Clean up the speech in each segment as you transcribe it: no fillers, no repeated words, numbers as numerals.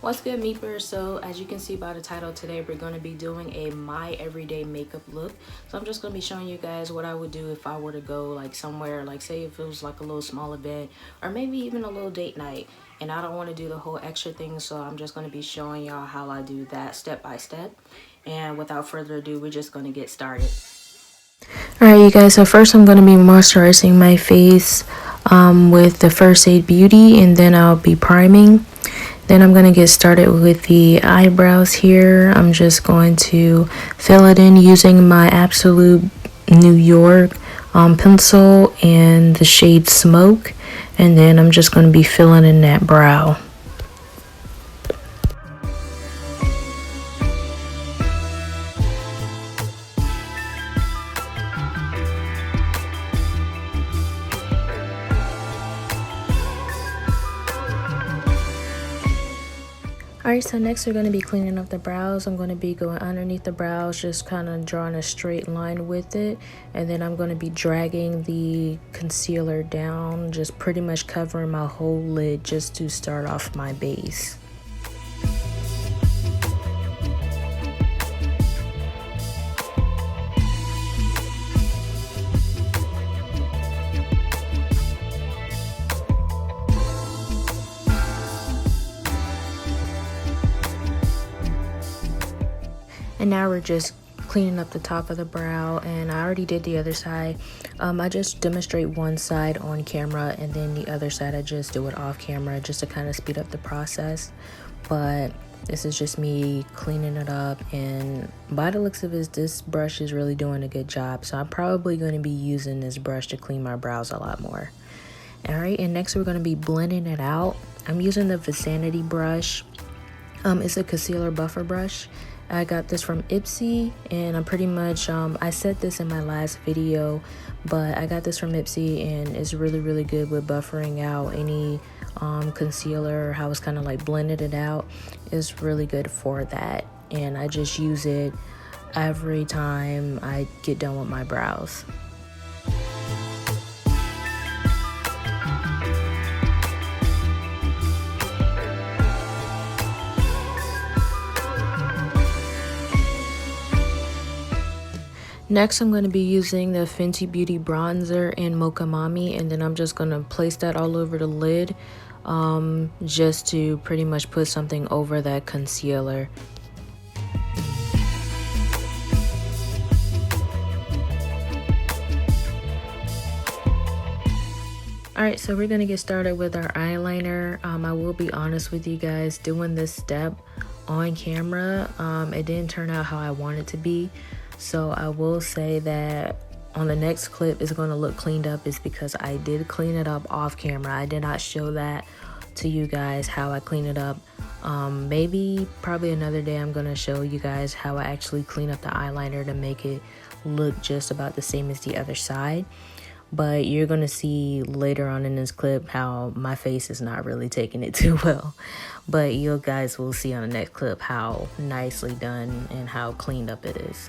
What's good, Meepers? So as you can see by the title, today we're going to be doing a my everyday makeup look. So I'm just going to be showing you guys what I would do if I were to go like somewhere, like say if it was like a little small event or maybe even a little date night, and I don't want to do the whole extra thing, so I'm just going to be showing y'all how I do that step by step. And without further ado, we're just going to get started. Alright, you guys, so first I'm going to be moisturizing my face with the First Aid Beauty, and then I'll be priming. Then I'm going to get started with the eyebrows here. I'm just going to fill it in using my Absolute New York pencil and the shade Smoke. And then I'm just going to be filling in that brow. Alright, so next we're going to be cleaning up the brows. I'm going to be going underneath the brows, just kind of drawing a straight line with it. And then I'm going to be dragging the concealer down, just pretty much covering my whole lid just to start off my base. And now we're just cleaning up the top of the brow, and I already did the other side. I just demonstrate one side on camera, and then the other side I just do it off camera just to kind of speed up the process. But this is just me cleaning it up, and by the looks of it, this brush is really doing a good job. So I'm probably going to be using this brush to clean my brows a lot more. Alright, and next we're going to be blending it out. I'm using the Vicinity brush. It's a concealer buffer brush. I got this from Ipsy, and I'm pretty much, I said this in my last video, but I got this from Ipsy, and it's really good with buffering out any concealer, how it's kind of like blended it out. It's really good for that, and I just use it every time I get done with my brows. Next, I'm going to be using the Fenty Beauty Bronzer in Mocha Mami, and then I'm just going to place that all over the lid just to pretty much put something over that concealer. Alright, so we're going to get started with our eyeliner. I will be honest with you guys, doing this step on camera, it didn't turn out how I want it to be. So I will say that on the next clip it's going to look cleaned up is because I did clean it up off camera. I did not show that to you guys how I clean it up. Probably another day I'm going to show you guys how I actually clean up the eyeliner to make it look just about the same as the other side. But you're going to see later on in this clip how my face is not really taking it too well. But you guys will see on the next clip how nicely done and how cleaned up it is.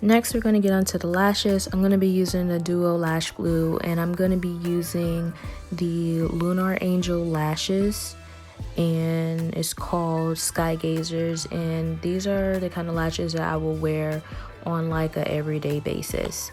Next, we're going to get onto the lashes. I'm going to be using the Duo Lash Glue, and I'm going to be using the Lunar Angel lashes, and it's called Sky Gazers, and these are the kind of lashes that I will wear on like a everyday basis.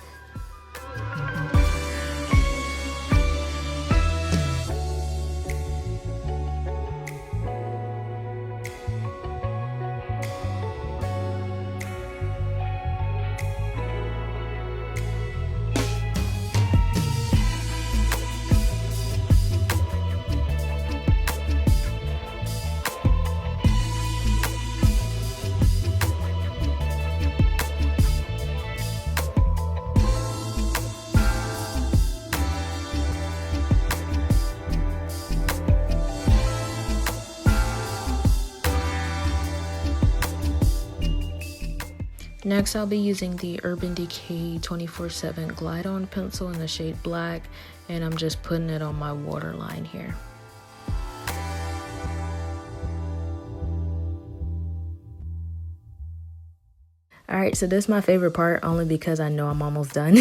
Next, I'll be using the Urban Decay 24/7 Glide On pencil in the shade Black, and I'm just putting it on my waterline here. Alright, so this is my favorite part only because I know I'm almost done.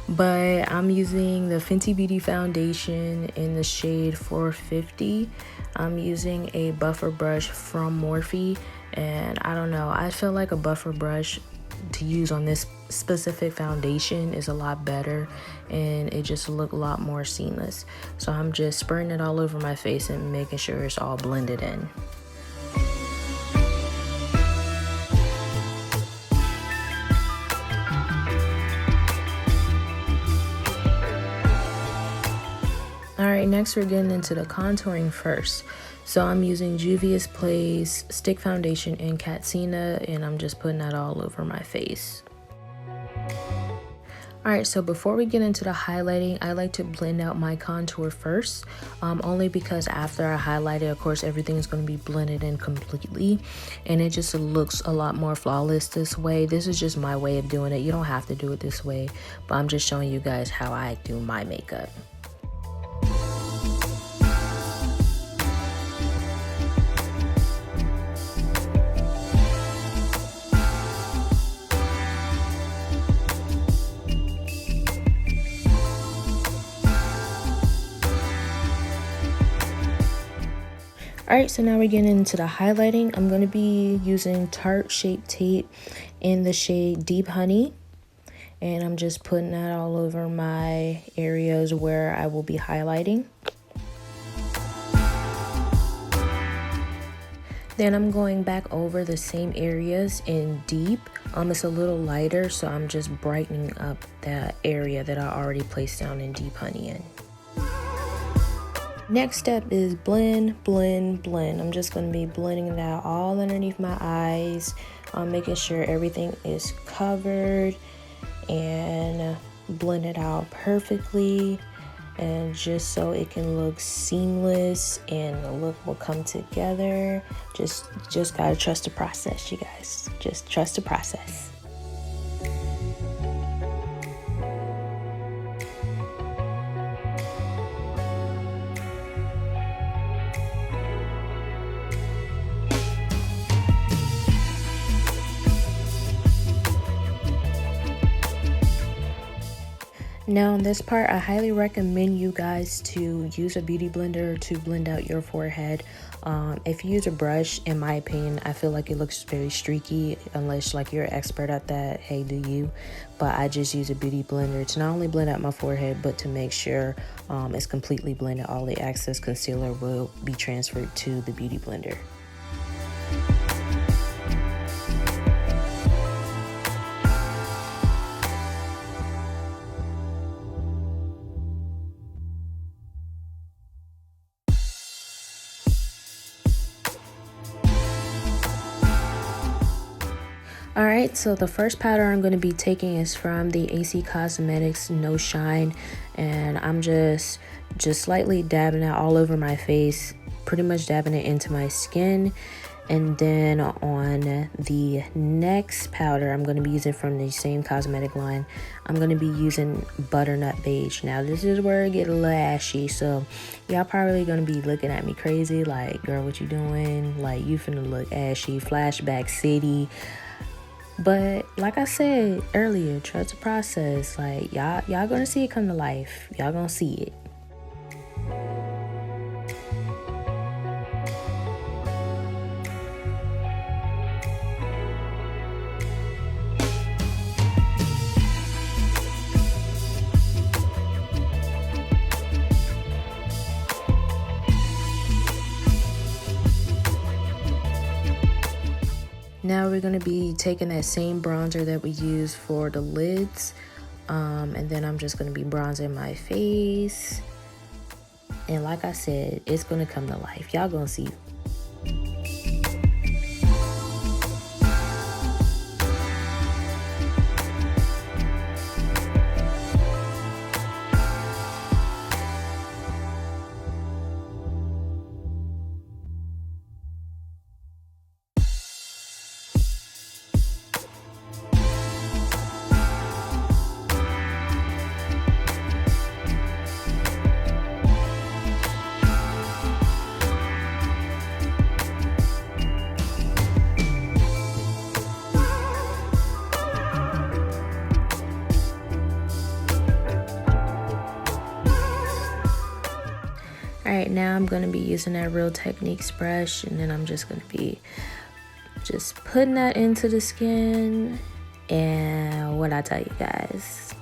But I'm using the Fenty Beauty foundation in the shade 450. I'm using a buffer brush from Morphe, and I don't know, I feel like a buffer brush to use on this specific foundation is a lot better, and it just look a lot more seamless. So I'm just spraying it all over my face and making sure it's all blended in. Alright, next we're getting into the contouring first. So I'm using Juvias Plays Stick Foundation in Katsina, and I'm just putting that all over my face. Alright, so before we get into the highlighting, I like to blend out my contour first, only because after I highlight it, of course, everything's going to be blended in completely, and it just looks a lot more flawless this way. This is just my way of doing it. You don't have to do it this way, but I'm just showing you guys how I do my makeup. Alright, so now we're getting into the highlighting. I'm going to be using Tarte Shape Tape in the shade Deep Honey. And I'm just putting that all over my areas where I will be highlighting. Then I'm going back over the same areas in Deep. It's a little lighter, so I'm just brightening up that area that I already placed down in Deep Honey in. Next step is blend, blend, blend. I'm just going to be blending that all underneath my eyes, making sure everything is covered and blend it out perfectly, and just so it can look seamless and the look will come together. Just gotta trust the process, you guys. Just trust the process. Now on this part, I highly recommend you guys to use a beauty blender to blend out your forehead. If you use a brush, in my opinion, I feel like it looks very streaky, unless like you're an expert at that, hey, do you? But I just use a beauty blender to not only blend out my forehead, but to make sure it's completely blended. All the excess concealer will be transferred to the beauty blender. Alright, so the first powder I'm going to be taking is from the AC Cosmetics No Shine, and I'm just slightly dabbing it all over my face, pretty much dabbing it into my skin. And then on the next powder I'm going to be using from the same cosmetic line, I'm going to be using Butternut Beige. Now this is where it get a little ashy, so y'all probably going to be looking at me crazy like, girl, what you doing? Like, you finna look ashy, flashback city. But like I said earlier, trust the process. Like, y'all gonna see it come to life. Y'all gonna see it. Now we're going to be taking that same bronzer that we used for the lids, and then I'm just going to be bronzing my face, and like I said, it's going to come to life. Y'all going to see. Alright, now I'm going to be using that Real Techniques brush, and then I'm just going to be just putting that into the skin. And what I tell you guys,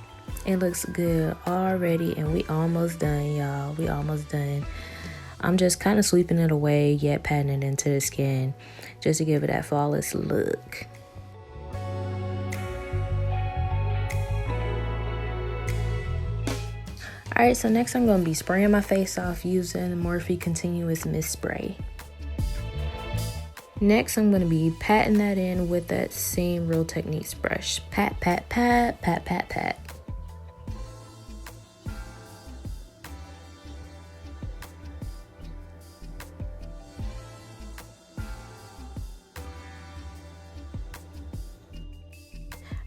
it looks good already, and we almost done, y'all. We almost done. I'm just kind of sweeping it away, yet patting it into the skin just to give it that flawless look. Alright, so next I'm going to be spraying my face off using Morphe Continuous Mist Spray. Next, I'm going to be patting that in with that same Real Techniques brush. Pat, pat, pat, pat, pat, pat.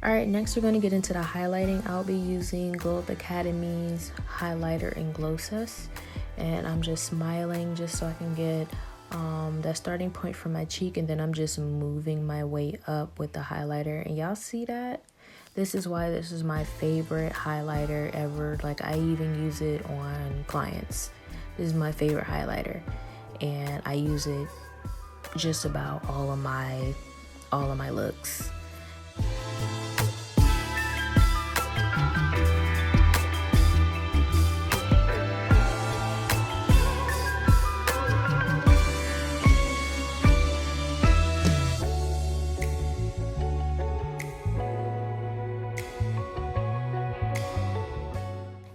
Alright, next we're going to get into the highlighting. I'll be using Glowup Academy's highlighter in Glow Sis. And I'm just smiling just so I can get that starting point for my cheek. And then I'm just moving my way up with the highlighter. And y'all see that? This is why this is my favorite highlighter ever. Like, I even use it on clients. This is my favorite highlighter. And I use it just about all of my looks.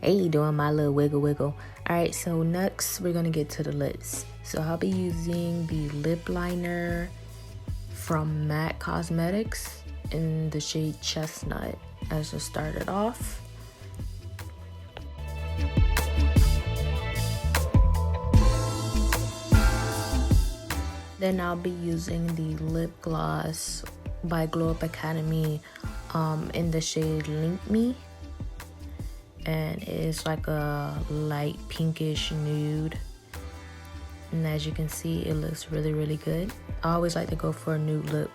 Hey, doing my little wiggle wiggle. Alright, so next we're gonna get to the lips. So I'll be using the lip liner from MAC Cosmetics in the shade Chestnut as to start it off. Then I'll be using the lip gloss by Glowup Academy in the shade Link Me. And it's like a light pinkish nude, and as you can see, it looks really, really good. I always like to go for a nude look.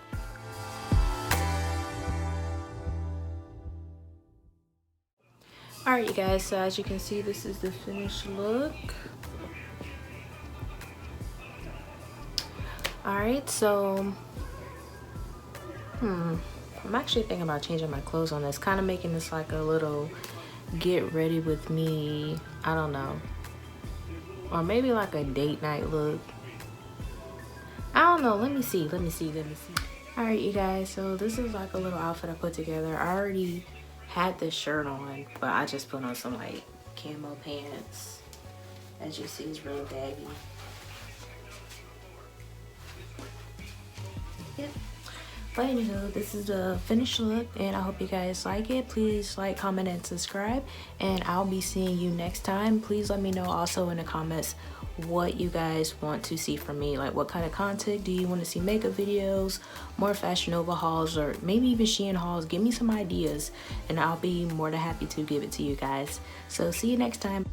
Alright, you guys, so as you can see, this is the finished look. Alright, so I'm actually thinking about changing my clothes on this, kind of making this like a little get ready with me, I don't know, or maybe like a date night look. I don't know, let me see. Alright, you guys, so this is like a little outfit I put together. I already had this shirt on, but I just put on some like camo pants. As you see, it's really baggy. Yep. But anywho, this is the finished look, and I hope you guys like it. Please like, comment, and subscribe, and I'll be seeing you next time. Please let me know also in the comments what you guys want to see from me. Like, what kind of content do you want to see? Makeup videos, more Fashion Nova hauls, or maybe even Shein hauls. Give me some ideas, and I'll be more than happy to give it to you guys. So see you next time.